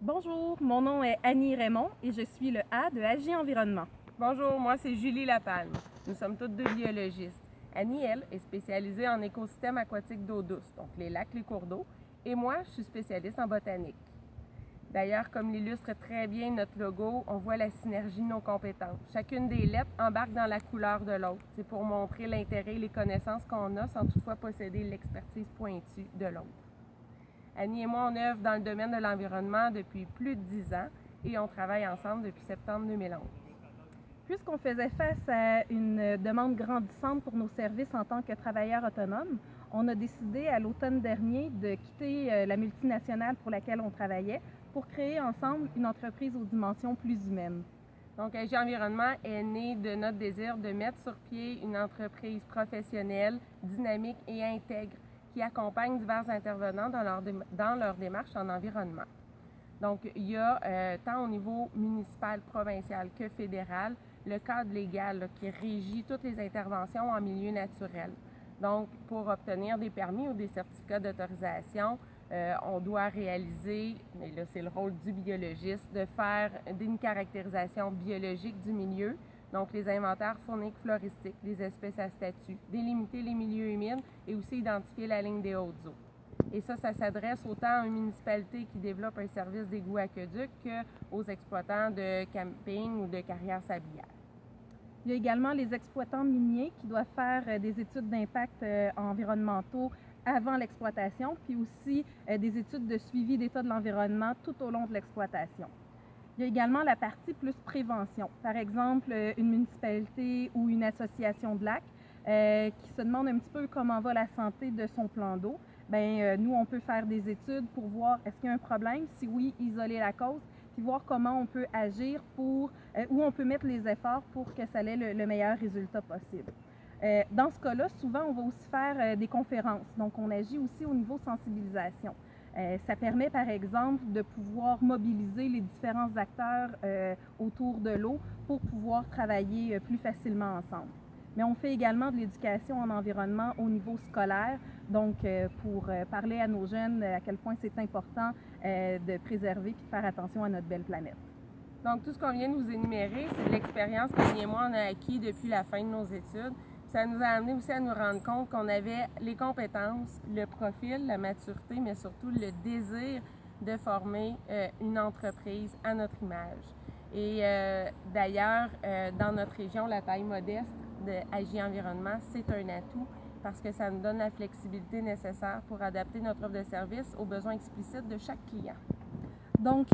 Bonjour, mon nom est Annie Raymond et je suis le A de Agi Environnement. Bonjour, moi c'est Julie Lapalme. Nous sommes toutes deux biologistes. Annie, elle, est spécialisée en écosystèmes aquatiques d'eau douce, donc les lacs, les cours d'eau, et moi, je suis spécialiste en botanique. D'ailleurs, comme l'illustre très bien notre logo, on voit la synergie de nos compétences. Chacune des lettres embarque dans la couleur de l'autre. C'est pour montrer l'intérêt et les connaissances qu'on a sans toutefois posséder l'expertise pointue de l'autre. Annie et moi, on œuvre dans le domaine de l'environnement depuis plus de 10 ans et on travaille ensemble depuis septembre 2011. Puisqu'on faisait face à une demande grandissante pour nos services en tant que travailleurs autonomes, on a décidé à l'automne dernier de quitter la multinationale pour laquelle on travaillait pour créer ensemble une entreprise aux dimensions plus humaines. Donc, Agi Environnement est né de notre désir de mettre sur pied une entreprise professionnelle, dynamique et intègre qui accompagne divers intervenants dans leur démarche en environnement. Donc, il y a, tant au niveau municipal, provincial que fédéral, le cadre légal là, qui régit toutes les interventions en milieu naturel. Donc, pour obtenir des permis ou des certificats d'autorisation, on doit réaliser, et là c'est le rôle du biologiste, de faire une caractérisation biologique du milieu, donc les inventaires fauniques floristiques, les espèces à statut, délimiter les milieux humides et aussi identifier la ligne des hautes eaux. Et ça s'adresse autant aux municipalités qui développent un service d'égout aqueduc qu'aux exploitants de camping ou de carrières sablières. Il y a également les exploitants miniers qui doivent faire des études d'impact environnementaux avant l'exploitation, puis aussi des études de suivi d'état de l'environnement tout au long de l'exploitation. Il y a également la partie plus prévention. Par exemple, une municipalité ou une association de lacs qui se demande un petit peu comment va la santé de son plan d'eau. Nous, on peut faire des études pour voir est-ce qu'il y a un problème, si oui, isoler la cause, puis voir comment on peut agir pour, où on peut mettre les efforts pour que ça ait le meilleur résultat possible. Dans ce cas-là, souvent, on va aussi faire des conférences. Donc, on agit aussi au niveau sensibilisation. Ça permet, par exemple, de pouvoir mobiliser les différents acteurs autour de l'eau pour pouvoir travailler plus facilement ensemble. Mais on fait également de l'éducation en environnement au niveau scolaire, donc pour parler à nos jeunes à quel point c'est important de préserver et de faire attention à notre belle planète. Donc, tout ce qu'on vient de vous énumérer, c'est de l'expérience qu'Annie et moi, on a acquis depuis la fin de nos études. Ça nous a amené aussi à nous rendre compte qu'on avait les compétences, le profil, la maturité, mais surtout le désir de former une entreprise à notre image. Et d'ailleurs, dans notre région, la taille modeste de Agi Environnement, c'est un atout parce que ça nous donne la flexibilité nécessaire pour adapter notre offre de service aux besoins explicites de chaque client. Donc,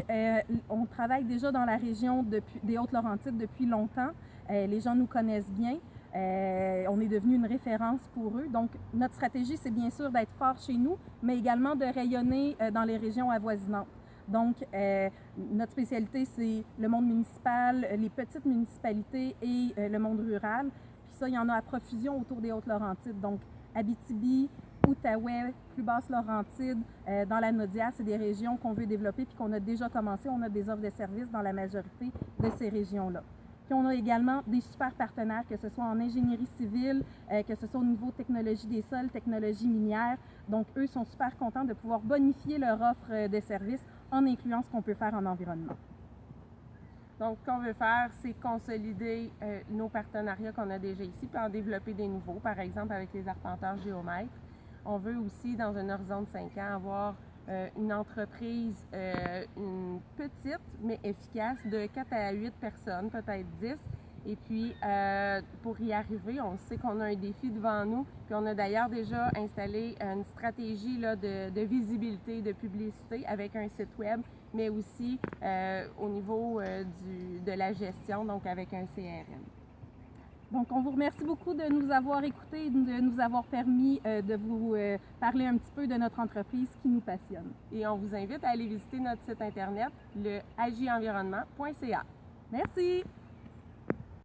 on travaille déjà dans la région des Hautes-Laurentides depuis longtemps. Les gens nous connaissent bien. On est devenu une référence pour eux. Donc, notre stratégie, c'est bien sûr d'être fort chez nous, mais également de rayonner dans les régions avoisinantes. Donc, notre spécialité, c'est le monde municipal, les petites municipalités et le monde rural. Puis ça, il y en a à profusion autour des Hautes-Laurentides. Donc, Abitibi, Outaouais, plus basse Laurentide, dans la Naudière, c'est des régions qu'on veut développer puis qu'on a déjà commencé. On a des offres de services dans la majorité de ces régions-là. Puis on a également des super partenaires, que ce soit en ingénierie civile, que ce soit au niveau technologie des sols, technologie minière. Donc, eux sont super contents de pouvoir bonifier leur offre de services en incluant ce qu'on peut faire en environnement. Donc, ce qu'on veut faire, c'est consolider nos partenariats qu'on a déjà ici, puis en développer des nouveaux, par exemple avec les arpenteurs géomètres. On veut aussi, dans un horizon de 5 ans, avoir une entreprise, une petite mais efficace, de 4 à 8 personnes, peut-être 10. Et puis, pour y arriver, on sait qu'on a un défi devant nous. Puis on a d'ailleurs déjà installé une stratégie là, de visibilité, de publicité avec un site web, mais aussi au niveau de la gestion, donc avec un CRM. Donc, on vous remercie beaucoup de nous avoir écoutés et de nous avoir permis de vous parler un petit peu de notre entreprise qui nous passionne. Et on vous invite à aller visiter notre site internet, le agienvironnement.ca. Merci!